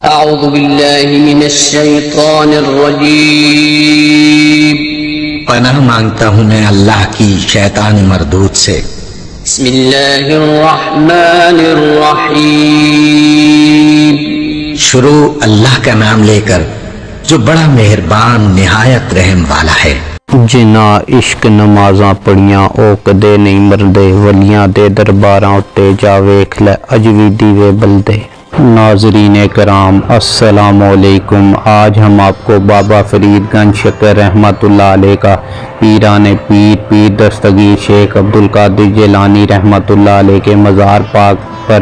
اعوذ باللہ من الشیطان الرجیم، پناہ مانگتا ہوں میں اللہ کی شیطان مردود سے۔ بسم اللہ الرحمن الرحیم، شروع اللہ کا نام لے کر جو بڑا مہربان نہایت رحم والا ہے۔ جنا عشق نمازاں پڑھیاں او کدے نہیں مردے، ولیاں دے درباراں اتے جا ویکھ لے اجوی دیوے بلدے۔ ناظرین کرام السلام علیکم۔ آج ہم آپ کو بابا فرید گنج شکر رحمۃ اللہ علیہ کا پیران پیر دستگیر شیخ عبدالقادر جیلانی رحمۃ اللہ علیہ کے مزار پاک پر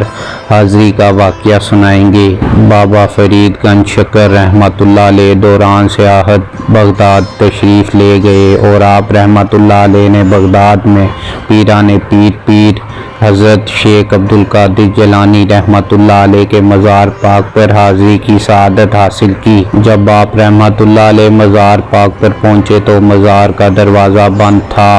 حاضری کا واقعہ سنائیں گے۔ بابا فرید گنج شکر رحمۃ اللہ علیہ دوران سیاحت بغداد تشریف لے گئے اور آپ رحمۃ اللہ علیہ نے بغداد میں پیران پیر حضرت شیخ عبدالقادر جیلانی رحمۃ اللہ علیہ کے مزار پاک پر حاضری کی سعادت حاصل کی۔ جب آپ رحمۃ اللہ علیہ مزار پاک پر پہنچے تو مزار کا دروازہ بند تھا۔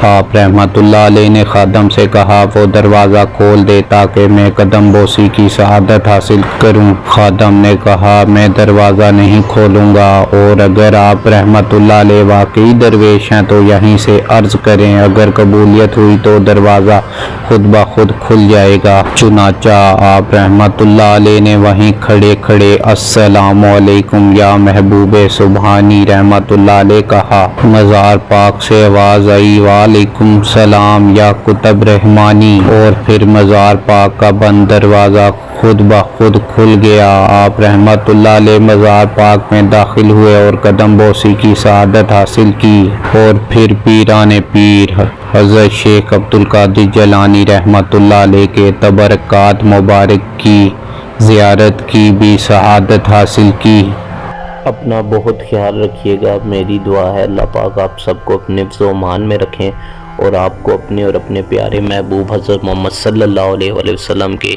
آپ رحمۃ اللہ علیہ نے خادم سے کہا وہ دروازہ کھول دے تاکہ میں قدم بوسی کی سعادت حاصل کروں۔ خادم نے کہا میں دروازہ نہیں کھولوں گا، اور اگر آپ رحمۃ اللہ علیہ واقعی درویش ہیں تو یہیں سے عرض کریں، اگر قبولیت ہوئی تو دروازہ خود بخود کھل جائے گا۔ چنانچہ آپ رحمۃ اللہ علیہ نے وہیں کھڑے کھڑے السلام علیکم یا محبوب سبحانی رحمۃ اللہ علیہ کہا۔ مزار پاک سے آواز آئی وعلیکم السلام یا کتب رحمانی، اور پھر مزار پاک کا بند دروازہ خود بخود کھل گیا۔ آپ رحمۃ اللہ علیہ مزار پاک میں داخل ہوئے اور قدم بوسی کی سعادت حاصل کی، اور پھر پیران پیر حضرت شیخ عبدالقادر جیلانی رحمۃ اللہ علیہ کے تبرکات مبارک کی زیارت کی بھی سعادت حاصل کی۔ اپنا بہت خیال رکھیے گا، میری دعا ہے اللہ پاک آپ سب کو اپنے حفظ و امان میں رکھیں اور آپ کو اپنے اور اپنے پیارے محبوب حضرت محمد صلی اللہ علیہ وآلہ وسلم کے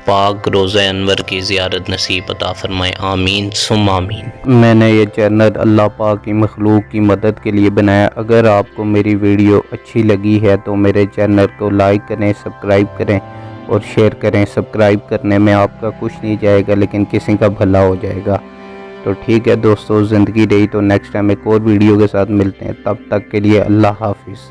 پاک روضہ انور کی زیارت نصیب عطا فرمائے، آمین ثم آمین۔ میں نے یہ چینل اللہ پاک کی مخلوق کی مدد کے لیے بنایا۔ اگر آپ کو میری ویڈیو اچھی لگی ہے تو میرے چینل کو لائک کریں، سبسکرائب کریں اور شیئر کریں۔ سبسکرائب کرنے میں آپ کا کچھ نہیں جائے گا لیکن کسی کا بھلا ہو جائے گا۔ تو ٹھیک ہے دوستو، زندگی رہی تو نیکسٹ ٹائم ایک اور ویڈیو کے ساتھ ملتے ہیں، تب تک کے لیے اللہ حافظ۔